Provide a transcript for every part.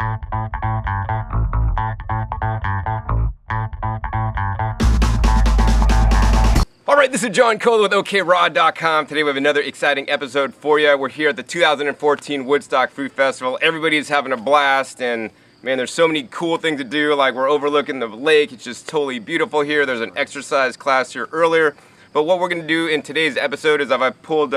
Alright, this is John Kohler with OKRod.com. Today we have another exciting episode for you. We're here at the 2014 Woodstock Fruit Festival. Everybody's having a blast, and man, there's so many cool things to do. Like, we're overlooking the lake. It's just totally beautiful here. There's an exercise class here earlier. But what we're going to do in today's episode is I've pulled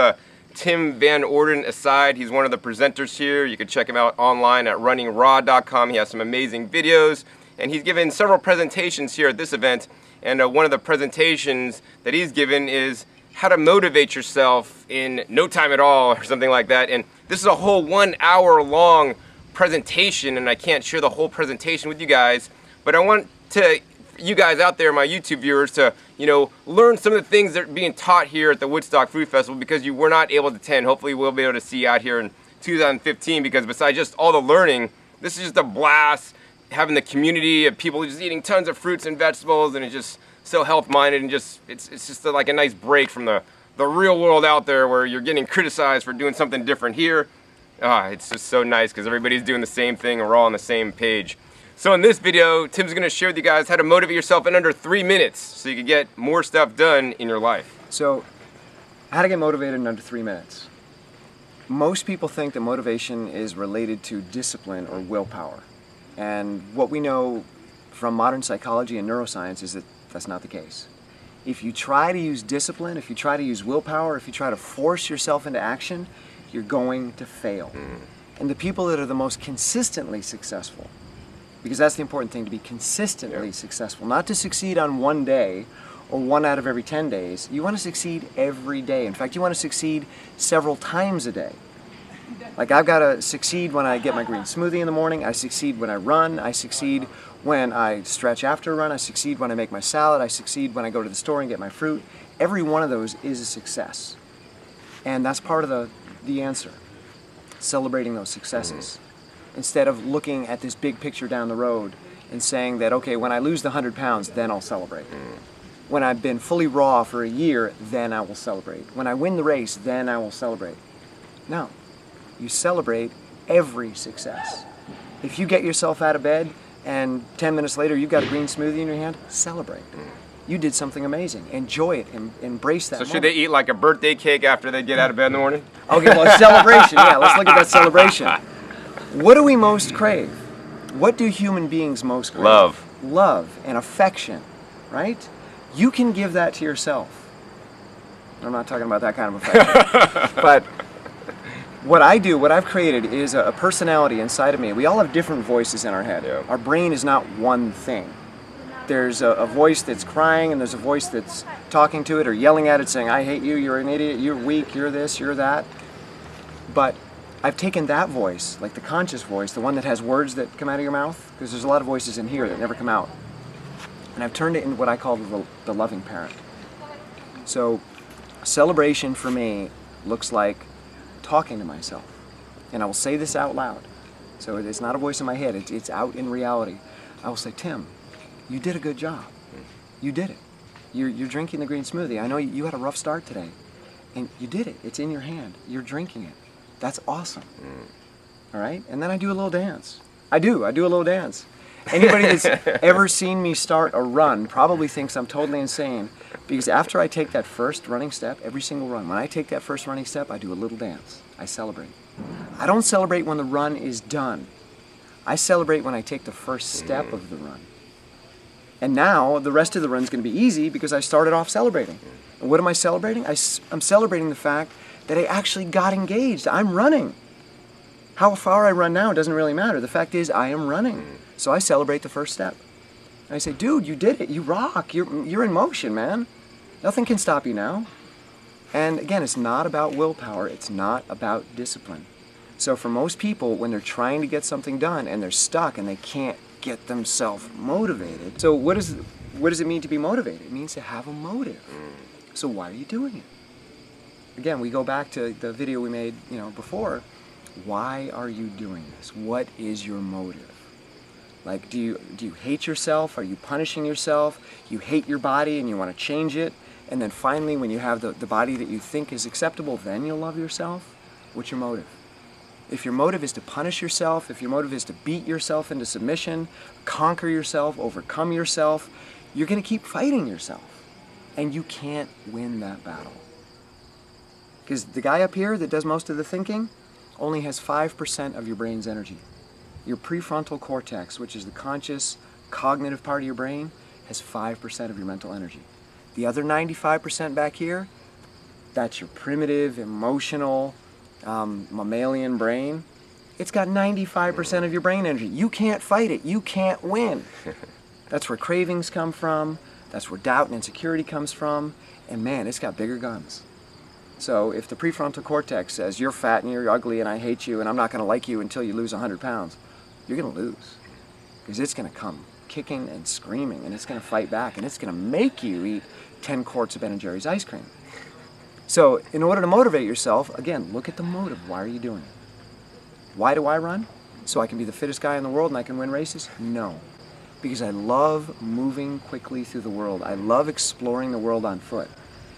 Tim Van Orden aside. He's one of the presenters here. You can check him out online at runningrod.com. He has some amazing videos, and he's given several presentations here at this event. And one of the presentations that he's given is how to motivate yourself in no time at all, or something like that. And this is a whole 1 hour long presentation, and I can't share the whole presentation with you guys, but I want you guys out there, my YouTube viewers, to learn some of the things that are being taught here at the Woodstock Fruit Festival, because you were not able to attend. Hopefully we'll be able to see you out here in 2015, because besides just all the learning, this is just a blast. Having the community of people just eating tons of fruits and vegetables, and it's just so health-minded, and it's just like a nice break from the real world out there where you're getting criticized for doing something different here. It's just so nice because everybody's doing the same thing and we're all on the same page. So in this video, Tim's going to share with you guys how to motivate yourself in under 3 minutes so you can get more stuff done in your life. So, how to get motivated in under 3 minutes. Most people think that motivation is related to discipline or willpower. And what we know from modern psychology and neuroscience is that that's not the case. If you try to use discipline, if you try to use willpower, if you try to force yourself into action, you're going to fail. And the people that are the most consistently successful, because that's the important thing, to be consistently successful, not to succeed on one day or 1 out of every 10 days. You want to succeed every day. In fact, you want to succeed several times a day. Like, I've got to succeed when I get my green smoothie in the morning. I succeed when I run. I succeed when I stretch after a run. I succeed when I make my salad. I succeed when I go to the store and get my fruit. Every one of those is a success. And that's part of the answer. Celebrating those successes. Instead of looking at this big picture down the road and saying that, okay, when I lose the 100 pounds, then I'll celebrate. When I've been fully raw for a year, then I will celebrate. When I win the race, then I will celebrate. No. You celebrate every success. If you get yourself out of bed and 10 minutes later you've got a green smoothie in your hand, celebrate. You did something amazing. Enjoy it and embrace that moment. Should they eat like a birthday cake after they get out of bed in the morning? Okay, well, celebration. Yeah, let's look at that celebration. What do we most crave? What do human beings most crave? Love. Love and affection, right? You can give that to yourself. I'm not talking about that kind of affection. But what I've created is a personality inside of me. We all have different voices in our head. Yeah. Our brain is not one thing. There's a voice that's crying, and there's a voice that's talking to it or yelling at it, saying, I hate you, you're an idiot, you're weak, you're this, you're that. But I've taken that voice, like the conscious voice, the one that has words that come out of your mouth, because there's a lot of voices in here that never come out, and I've turned it into what I call the loving parent. So celebration for me looks like talking to myself, and I will say this out loud. So it's not a voice in my head, it's out in reality. I will say, Tim, you did a good job. You did it. You're drinking the green smoothie. I know you had a rough start today, and you did it. It's in your hand. You're drinking it. That's awesome. All right? And then I do a little dance. I do a little dance. Anybody that's ever seen me start a run probably thinks I'm totally insane, because after I take that first running step, every single run, when I take that first running step, I do a little dance. I celebrate. I don't celebrate when the run is done. I celebrate when I take the first step of the run. And now the rest of the run's going to be easy because I started off celebrating. And what am I celebrating? I'm celebrating the fact that I actually got engaged. I'm running. How far I run now doesn't really matter. The fact is, I am running. So I celebrate the first step. And I say, dude, you did it. You rock. You're in motion, man. Nothing can stop you now. And again, it's not about willpower. It's not about discipline. So for most people, when they're trying to get something done and they're stuck and they can't get themselves motivated. So what does it mean to be motivated? It means to have a motive. So why are you doing it? Again, we go back to the video we made, before. Why are you doing this? What is your motive? Like, do you hate yourself? Are you punishing yourself? You hate your body and you want to change it? And then finally, when you have the body that you think is acceptable, then you'll love yourself? What's your motive? If your motive is to punish yourself, if your motive is to beat yourself into submission, conquer yourself, overcome yourself, you're going to keep fighting yourself. And you can't win that battle. Because the guy up here that does most of the thinking only has 5% of your brain's energy. Your prefrontal cortex, which is the conscious, cognitive part of your brain, has 5% of your mental energy. The other 95% back here, that's your primitive, emotional, mammalian brain. It's got 95% of your brain energy. You can't fight it. You can't win. That's where cravings come from. That's where doubt and insecurity comes from. And man, it's got bigger guns. So if the prefrontal cortex says you're fat and you're ugly and I hate you and I'm not going to like you until you lose 100 pounds, you're going to lose. Because it's going to come kicking and screaming, and it's going to fight back, and it's going to make you eat 10 quarts of Ben & Jerry's ice cream. So in order to motivate yourself, again, look at the motive. Why are you doing it? Why do I run? So I can be the fittest guy in the world and I can win races? No. Because I love moving quickly through the world. I love exploring the world on foot.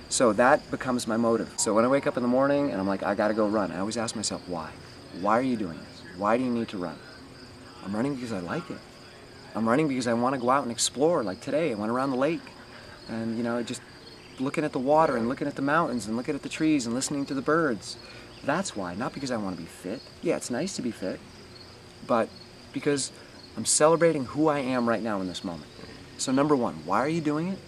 So that becomes my motive. So when I wake up in the morning and I'm like, I gotta go run, I always ask myself, why? Why are you doing this? Why do you need to run? I'm running because I like it. I'm running because I want to go out and explore. Like today, I went around the lake and, just looking at the water and looking at the mountains and looking at the trees and listening to the birds. That's why, not because I want to be fit. Yeah, it's nice to be fit, but because I'm celebrating who I am right now in this moment. So number one, why are you doing it?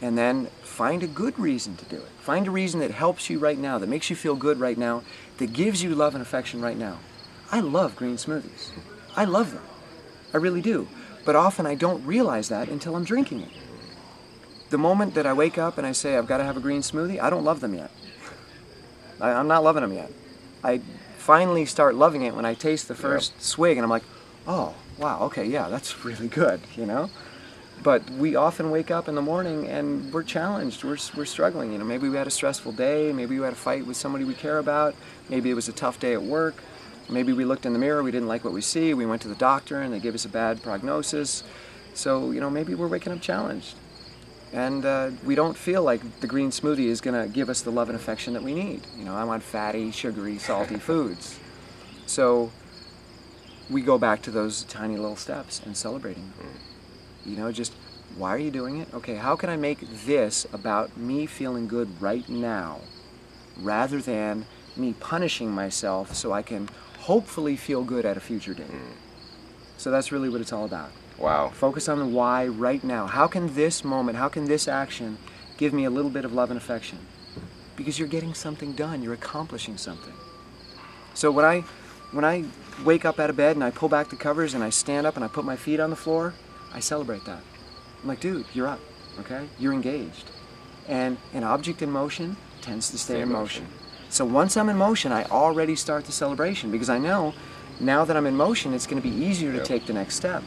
And then find a good reason to do it. Find a reason that helps you right now, that makes you feel good right now, that gives you love and affection right now. I love green smoothies. I love them. I really do. But often I don't realize that until I'm drinking it. The moment that I wake up and I say, I've got to have a green smoothie, I don't love them yet. I'm not loving them yet. I finally start loving it when I taste the first swig and I'm like, oh, wow, okay, yeah, that's really good, But we often wake up in the morning and we're challenged, we're struggling. Maybe we had a stressful day, maybe we had a fight with somebody we care about, maybe it was a tough day at work, maybe we looked in the mirror, we didn't like what we see, we went to the doctor and they gave us a bad prognosis. So, maybe we're waking up challenged. And we don't feel like the green smoothie is going to give us the love and affection that we need. I want fatty, sugary, salty foods. So we go back to those tiny little steps and celebrating them. Just why are you doing it? Okay, how can I make this about me feeling good right now rather than me punishing myself so I can hopefully feel good at a future date? So that's really what it's all about. Wow. Focus on the why right now. How can this moment, how can this action give me a little bit of love and affection? Because you're getting something done, you're accomplishing something. So when I wake up out of bed and I pull back the covers and I stand up and I put my feet on the floor, I celebrate that. I'm like, dude, you're up, okay? You're engaged. And an object in motion tends to stay in motion. So once I'm in motion, I already start the celebration because I know now that I'm in motion, it's going to be easier to take the next step.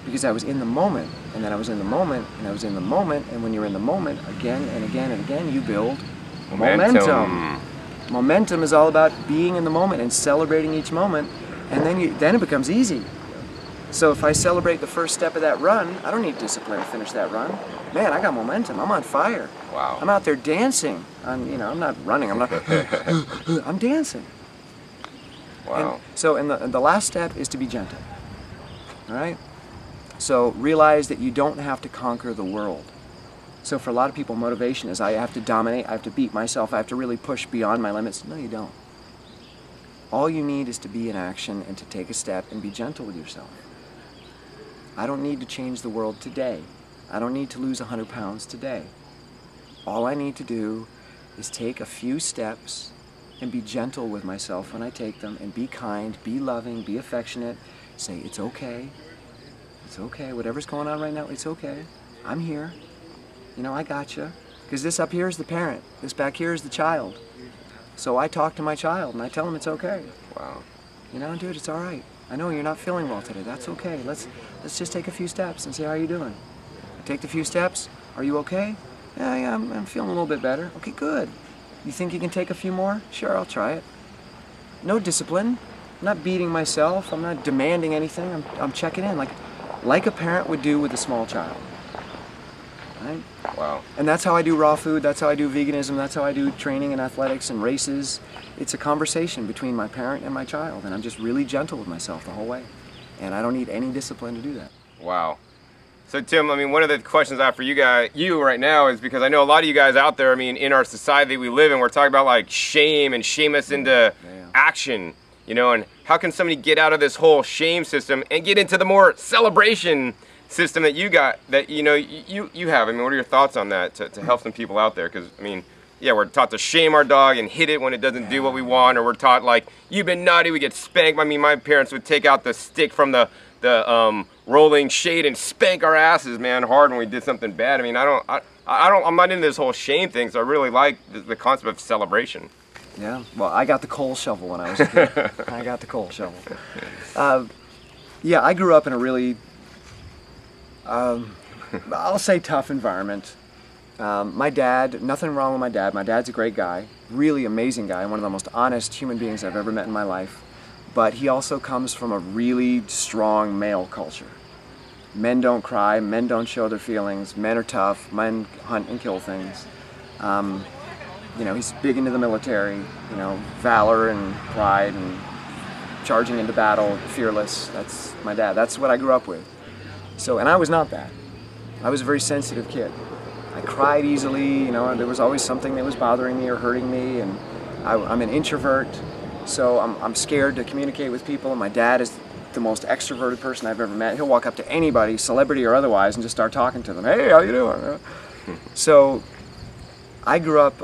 Because I was in the moment, and then I was in the moment, and I was in the moment, and when you're in the moment, again and again and again, you build momentum. Momentum is all about being in the moment and celebrating each moment, and then it becomes easy. So if I celebrate the first step of that run, I don't need discipline to finish that run. Man, I got momentum. I'm on fire. Wow. I'm out there dancing. I'm not running. I'm dancing. Wow. And the last step is to be gentle. All right? So realize that you don't have to conquer the world. So for a lot of people, motivation is I have to dominate, I have to beat myself, I have to really push beyond my limits. No, you don't. All you need is to be in action and to take a step and be gentle with yourself. I don't need to change the world today. I don't need to lose 100 pounds today. All I need to do is take a few steps and be gentle with myself when I take them and be kind, be loving, be affectionate, say it's okay. It's okay. Whatever's going on right now, it's okay. I'm here. I got you. Because this up here is the parent. This back here is the child. So I talk to my child and I tell him it's okay. Wow. Dude, it's all right. I know you're not feeling well today. That's okay. Let's just take a few steps and see how you're doing. I take the few steps. Are you okay? Yeah, I'm feeling a little bit better. Okay, good. You think you can take a few more? Sure, I'll try it. No discipline. I'm not beating myself. I'm not demanding anything. I'm checking in like a parent would do with a small child. right? Wow. And that's how I do raw food, that's how I do veganism, that's how I do training and athletics and races. It's a conversation between my parent and my child, and I'm just really gentle with myself the whole way. And I don't need any discipline to do that. Wow. So Tim, I mean, one of the questions I have for you right now is because I know a lot of you guys out there, I mean, in our society we live in, we're talking about like shame and shame us into action, you know, and how can somebody get out of this whole shame system and get into the more celebration system that you got, that, you know, you have? I mean, what are your thoughts on that to help some people out there? Because, I mean, yeah, we're taught to shame our dog and hit it when it doesn't do what we want, or we're taught like, you've been naughty, we get spanked. I mean, my parents would take out the stick from the rolling shade and spank our asses, man, hard when we did something bad. I mean, I'm not into this whole shame thing, so I really like the concept of celebration. Yeah, well, I got the coal shovel when I was a kid. I got the coal shovel. Yeah, I grew up in a really, I'll say tough environment. My dad, nothing wrong with my dad. My dad's a great guy, really amazing guy, one of the most honest human beings I've ever met in my life. But he also comes from a really strong male culture. Men don't cry, men don't show their feelings, men are tough, men hunt and kill things. You know, he's big into the military, you know, valor and pride and charging into battle, fearless. That's my dad. That's what I grew up with. So, and I was not that. I was a very sensitive kid. I cried easily, you know, and there was always something that was bothering me or hurting me, and I'm an introvert, so I'm scared to communicate with people, and my dad is the most extroverted person I've ever met. He'll walk up to anybody, celebrity or otherwise, and just start talking to them. Hey, how you doing? So I grew up,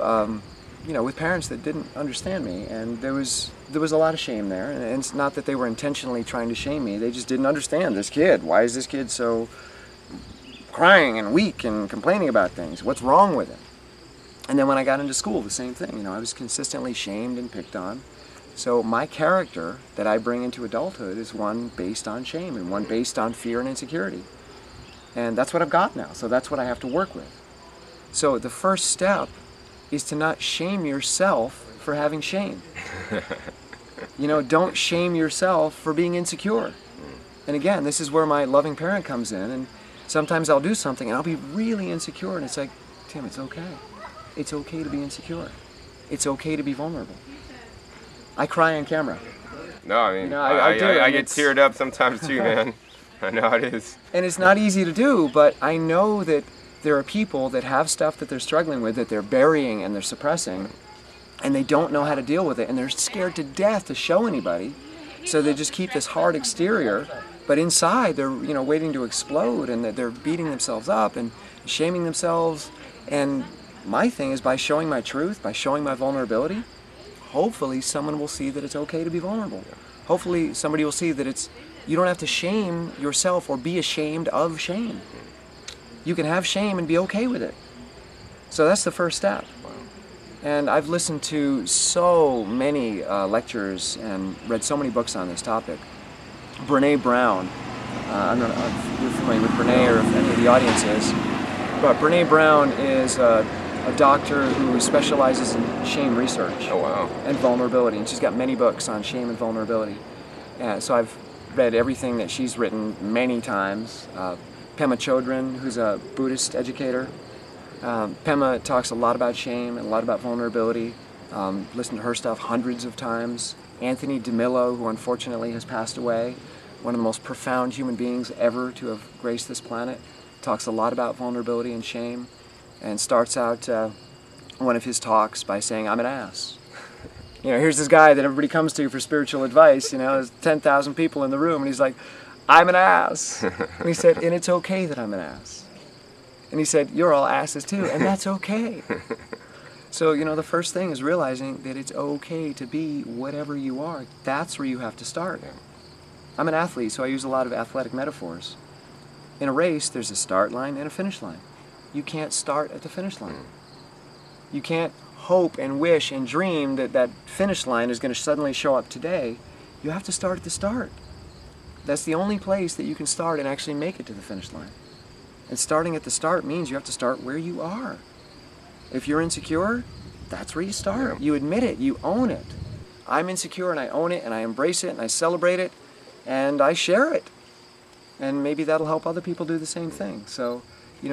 you know, with parents that didn't understand me, and there was a lot of shame there, and it's not that they were intentionally trying to shame me, they just didn't understand this kid. Why is this kid so crying and weak and complaining about things? What's wrong with him? And then when I got into school, the same thing. You know, I was consistently shamed and picked on. So my character that I bring into adulthood is one based on shame and one based on fear and insecurity. And that's what I've got now. So that's what I have to work with. So the first step is to not shame yourself for having shame. You know, don't shame yourself for being insecure. And again, this is where my loving parent comes in, and sometimes I'll do something and I'll be really insecure, and it's like, Tim, it's okay. It's okay to be insecure. It's okay to be vulnerable. I cry on camera. No, I mean, You know, I get teared up sometimes too, man. I know how it is. And it's not easy to do, but I know that there are people that have stuff that they're struggling with, that they're burying and they're suppressing, and they don't know how to deal with it, and they're scared to death to show anybody, so they just keep this hard exterior, but inside they're, you know, waiting to explode, and they're beating themselves up and shaming themselves. And my thing is, by showing my truth, by showing my vulnerability, hopefully someone will see that it's okay to be vulnerable. Hopefully somebody will see that you don't have to shame yourself or be ashamed of shame. You can have shame and be okay with it. So that's the first step. And I've listened to so many lectures and read so many books on this topic. Brene Brown, I don't know if you're familiar with Brene or if any of the audience is, but Brene Brown is a doctor who specializes in shame research. Oh, wow. And vulnerability, and she's got many books on shame and vulnerability. So I've read everything that she's written many times. Pema Chodron, who's a Buddhist educator. Pema talks a lot about shame and a lot about vulnerability. Listened to her stuff hundreds of times. Anthony DeMillo, who unfortunately has passed away, one of the most profound human beings ever to have graced this planet, talks a lot about vulnerability and shame, and starts out one of his talks by saying, I'm an ass. You know, here's this guy that everybody comes to for spiritual advice, you know, there's 10,000 people in the room, and he's like, I'm an ass. And he said, and it's okay that I'm an ass. And he said, you're all asses too, and that's okay. So, you know, the first thing is realizing that it's okay to be whatever you are. That's where you have to start. I'm an athlete, so I use a lot of athletic metaphors. In a race, there's a start line and a finish line. You can't start at the finish line. You can't hope and wish and dream that that finish line is going to suddenly show up today. You have to start at the start. That's the only place that you can start and actually make it to the finish line. And starting at the start means you have to start where you are. If you're insecure, that's where you start. Yeah. You admit it, you own it. I'm insecure and I own it and I embrace it and I celebrate it and I share it. And maybe that'll help other people do the same thing. So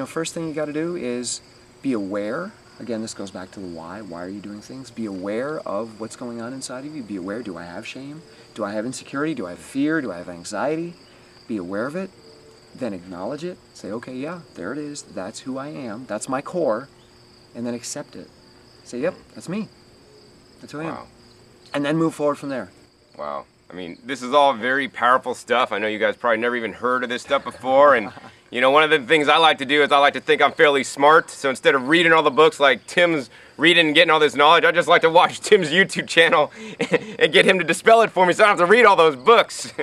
first thing you got to do is be aware. Again, this goes back to the why. Why are you doing things? Be aware of what's going on inside of you. Be aware, do I have shame? Do I have insecurity? Do I have fear? Do I have anxiety? Be aware of it. Then acknowledge it. Say, okay, yeah, there it is. That's who I am. That's my core. And then accept it. Say, yep, that's me. That's who I am. And then move forward from there. Wow. I mean, this is all very powerful stuff. I know you guys probably never even heard of this stuff before. And, one of the things I like to do is I like to think I'm fairly smart. So instead of reading all the books like Tim's reading and getting all this knowledge, I just like to watch Tim's YouTube channel and get him to dispel it for me so I don't have to read all those books.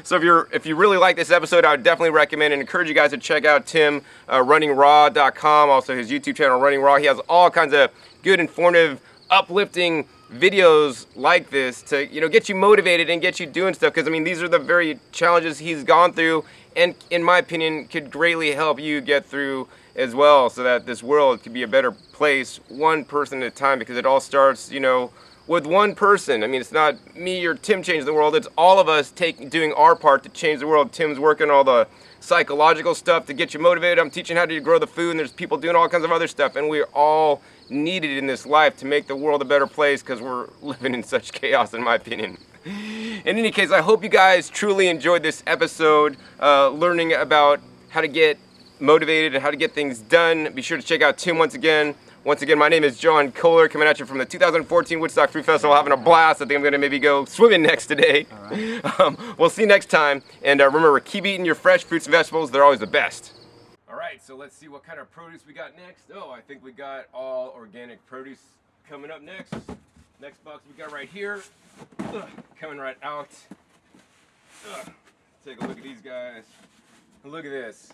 So if you really like this episode, I would definitely recommend and encourage you guys to check out Tim, runningraw.com, also his YouTube channel, Running Raw. He has all kinds of good, informative, uplifting videos like this to get you motivated and get you doing stuff, because these are the very challenges he's gone through, and in my opinion could greatly help you get through as well, so that this world could be a better place one person at a time, because it all starts with one person. It's not me or Tim changing the world, it's all of us doing our part to change the world. Tim's working all the psychological stuff to get you motivated. I'm teaching how to grow the food, and there's people doing all kinds of other stuff, and we're all needed in this life to make the world a better place, because we're living in such chaos, in my opinion. In any case, I hope you guys truly enjoyed this episode, learning about how to get motivated and how to get things done. Be sure to check out Tim once again. Once again, my name is John Kohler, coming at you from the 2014 Woodstock Fruit Festival, having a blast. I think I'm going to maybe go swimming next today. All right. We'll see you next time. And remember, keep eating your fresh fruits and vegetables. They're always the best. All right, so let's see what kind of produce we got next. Oh, I think we got all organic produce coming up next. Next box we got right here. Coming right out. Take a look at these guys. Look at this.